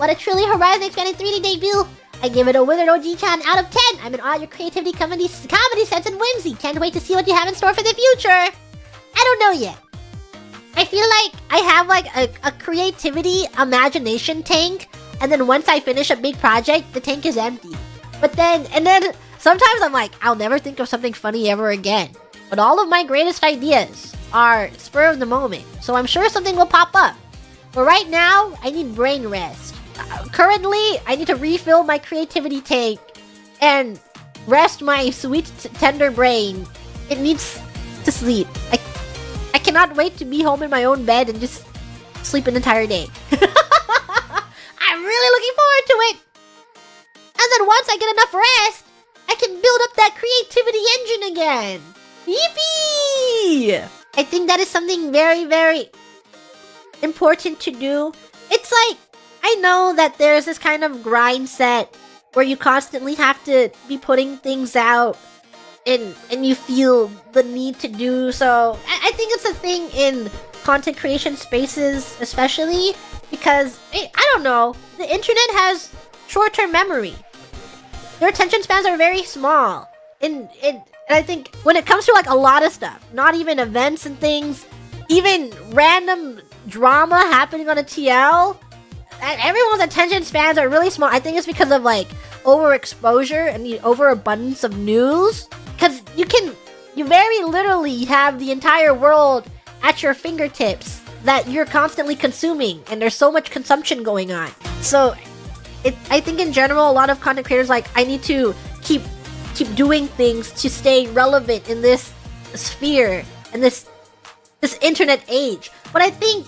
what a truly Horizon Expanded 3D debut! I give it a Wizard OG Chan out of 10. I'm in awe of your creativity, comedy sense, and whimsy. Can't wait to see what you have in store for the future. I don't know yet. I feel like I have like a creativity imagination tank, and then once I finish a big project, the tank is empty. But then sometimes I'm like, I'll never think of something funny ever again. But all of my greatest ideas are spur of the moment, so I'm sure something will pop up. But right now, I need brain rest. Currently, I need to refill my creativity tank and rest my sweet, tender brain. It needs to sleep. I cannot wait to be home in my own bed and just sleep an entire day. I'm really looking forward to it. And then once I get enough rest, I can build up that creativity engine again. Yippee! I think that is something very, very important to do. It's like, I know that there's this kind of grind set where you constantly have to be putting things out and you feel the need to do so. I think it's a thing in content creation spaces, especially because, I don't know, the internet has short-term memory. Their attention spans are very small. And I think when it comes to like a lot of stuff, not even events and things, even random drama happening on a TL, everyone's attention spans are really small. I think it's because of like overexposure and the overabundance of news. Because you very literally have the entire world at your fingertips that you're constantly consuming, and there's so much consumption going on. So I think in general, a lot of content creators like, I need to keep doing things to stay relevant in this sphere and this internet age. But I think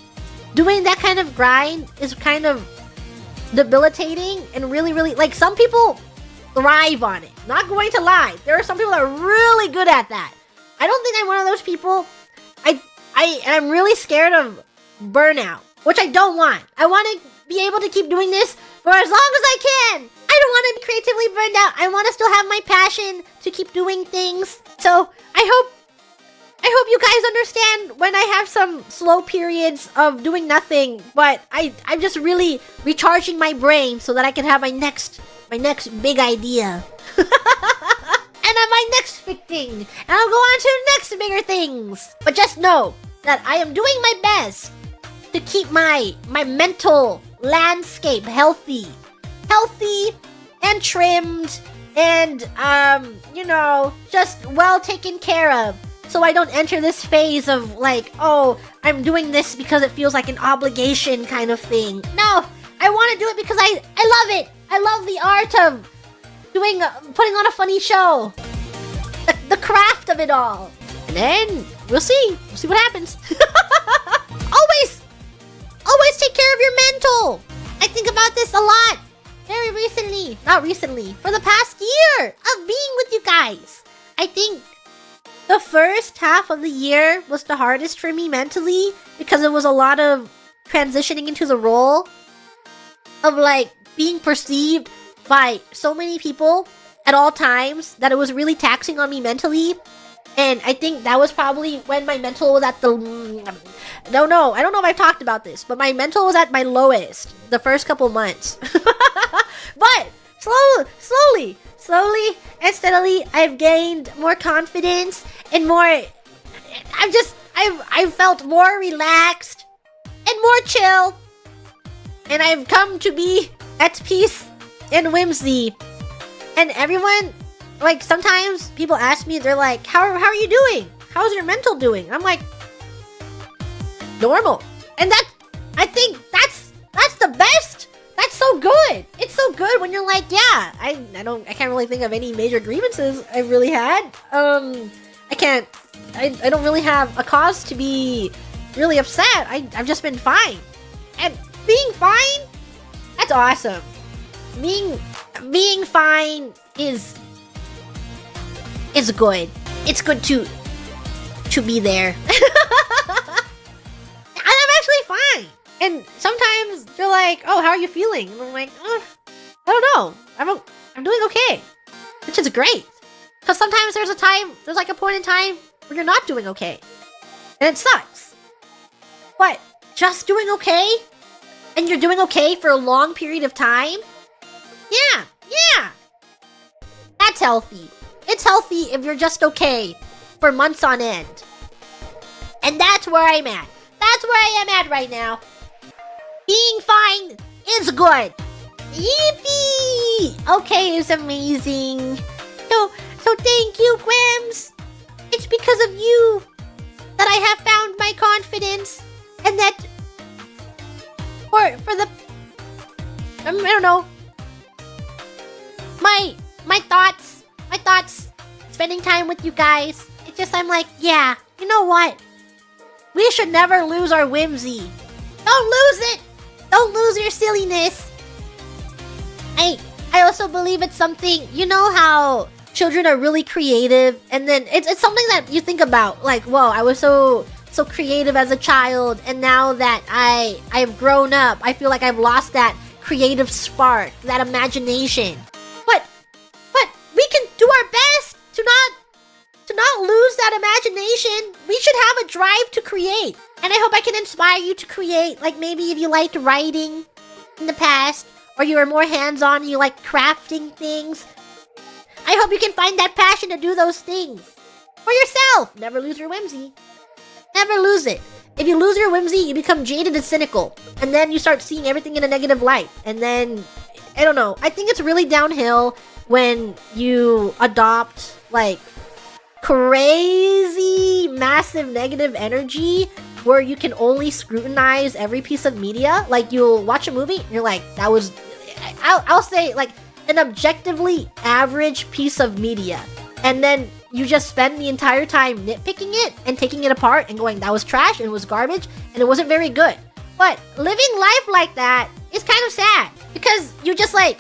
doing that kind of grind is kind of debilitating and really, really, like, some people thrive on it. Not going to lie, there are some people that are really good at that. I don't think I'm one of those people. I'm really scared of burnout, which I don't want. I want to be able to keep doing this for as long as I can. I don't want to be creatively burned out. I want to still have my passion to keep doing things. So I hope you guys understand when I have some slow periods of doing nothing, but I'm just really recharging my brain so that I can have my next big idea. And then my next big thing. And I'll go on to next bigger things. But just know that I am doing my best to keep my mental landscape healthy and trimmed and just well taken care of, so I don't enter this phase of like, oh, I'm doing this because it feels like an obligation kind of thing. No, I want to do it because I love it. I love the art of putting on a funny show, the craft of it all. And then we'll see what happens. always take care of your mental. I think about this a lot. Not recently, for the past year of being with you guys. I think the first half of the year was the hardest for me mentally because it was a lot of transitioning into the role of like being perceived by so many people at all times that it was really taxing on me mentally. And I think that was probably when my mental was at the... No, I don't know if I've talked about this, but my mental was at my lowest the first couple months. But slowly and steadily, I've gained more confidence and more... I've felt more relaxed and more chill. And I've come to be at peace and whimsy. And everyone... Like, sometimes people ask me, they're like, how are you doing? How's your mental doing? I'm like, normal. And I think that's the best. That's so good. It's so good when you're like, yeah, I can't really think of any major grievances I've really had. I don't really have a cause to be really upset. I've just been fine. And being fine, that's awesome. Being fine is good. It's good to be there. I'm actually fine. And sometimes you're like, oh, how are you feeling? And I'm like, oh, I don't know. I'm doing okay. Which is great. Because sometimes there's like a point in time where you're not doing okay. And it sucks. But just doing okay and you're doing okay for a long period of time, yeah. That's healthy. It's healthy if you're just okay for months on end. And that's where I'm at. That's where I am at right now. Being fine is good. Yippee! Okay, it's amazing. So thank you, Gwims. It's because of you that I have found my confidence, and that for the I don't know, my thoughts, spending time with you guys. It's just I'm like, yeah, you know what? We should never lose our whimsy. Don't lose it. Don't lose your silliness. I also believe it's something, you know how children are really creative, and then it's something that you think about, like, whoa, I was so creative as a child, and now that I've grown up, I feel like I've lost that creative spark, that imagination. But we can do our best to not lose that imagination. We should have a drive to create. And I hope I can inspire you to create. Like maybe if you liked writing in the past, or you were more hands-on and you like crafting things, I hope you can find that passion to do those things for yourself. Never lose your whimsy. Never lose it. If you lose your whimsy, you become jaded and cynical. And then you start seeing everything in a negative light. And then, I don't know. I think it's really downhill when you adopt, like, crazy, massive negative energy where you can only scrutinize every piece of media. Like, you'll watch a movie and you're like, that was... I'll say, like, an objectively average piece of media. And then you just spend the entire time nitpicking it and taking it apart and going, that was trash and it was garbage and it wasn't very good. But living life like that is kind of sad because you just like,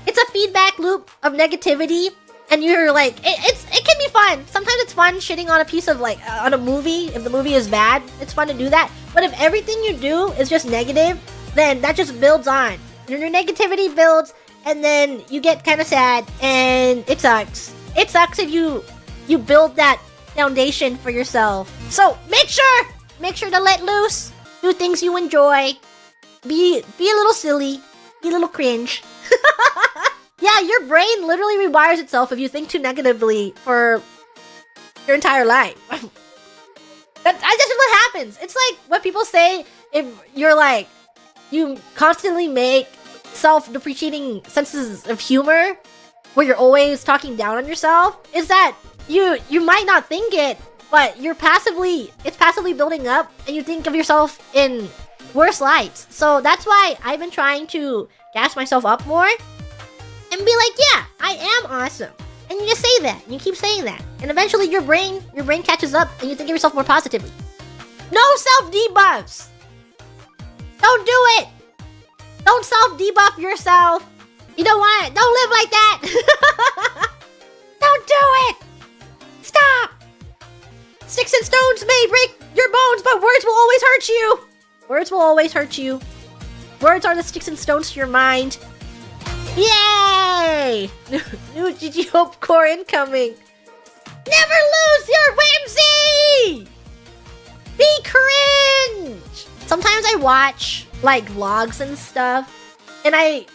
it's a feedback loop of negativity, and you're like, it can be fun. Sometimes it's fun shitting on a piece of like, on a movie. If the movie is bad, it's fun to do that. But if everything you do is just negative, then that just builds on. And your negativity builds, and then you get kind of sad, and it sucks. It sucks if you build that foundation for yourself. So make sure to let loose, do things you enjoy, be a little silly, be a little cringe. Yeah, your brain literally rewires itself if you think too negatively for your entire life. That's just what happens. It's like what people say if you're like, you constantly make self-depreciating senses of humor where you're always talking down on yourself, is that you might not think it, but it's passively building up, and you think of yourself in worse lights. So that's why I've been trying to gas myself up more and be like, yeah, I am awesome. And you just say that, and you keep saying that, and eventually your brain catches up and you think of yourself more positively. No self-debuffs. Don't do it. Don't self-debuff yourself. You don't want it. Don't live like that. Don't do it. Stop. Sticks and stones may break your bones, but words will always hurt you. Words will always hurt you. Words are the sticks and stones to your mind. Yay! New Gigi Hope Core incoming. Never lose your whimsy! Be cringe! Sometimes I watch like vlogs and stuff, and I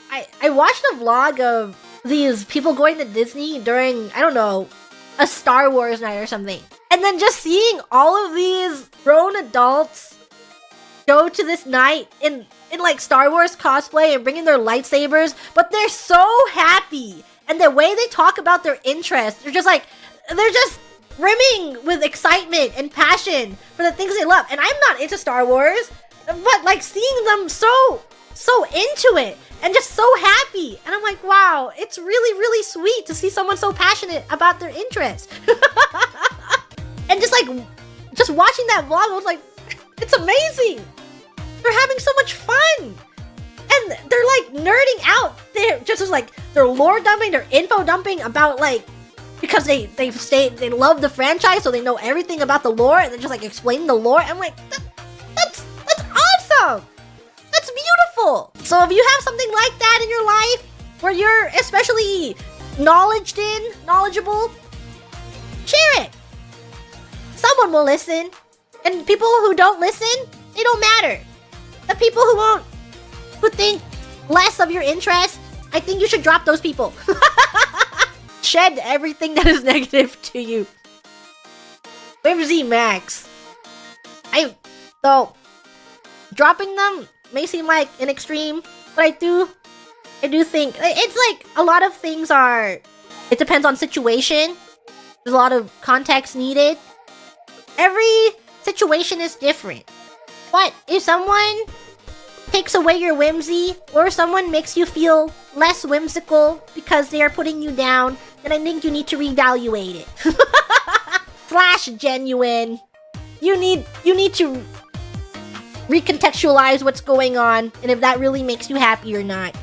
watched a vlog of these people going to Disney during, I don't know, a Star Wars night or something. And then just seeing all of these grown adults go to this night in like Star Wars cosplay and bringing their lightsabers, but they're so happy. And the way they talk about their interests, they're just brimming with excitement and passion for the things they love. And I'm not into Star Wars, but like seeing them so into it and just so happy. And I'm like, wow, it's really, really sweet to see someone so passionate about their interests. And just watching that vlog, I was like, it's amazing. They're having so much fun. And they're like nerding out. They're lore dumping, they're info dumping about like, because they love the franchise, so they know everything about the lore, and they're just like explaining the lore. I'm like, that's awesome. That's beautiful. So if you have something like that in your life, where you're especially knowledgeable, share it. Someone will listen. And people who don't listen, they don't matter. The people who won't who think less of your interest, I think you should drop those people. Shed everything that is negative to you. Whimsy Max. Though, dropping them may seem like an extreme, but I do think it's like a lot of things are. It depends on situation. There's a lot of context needed. Every situation is different. But if someone takes away your whimsy, or someone makes you feel less whimsical because they are putting you down, then I think you need to reevaluate it. Flash genuine. You need to recontextualize what's going on and if that really makes you happy or not.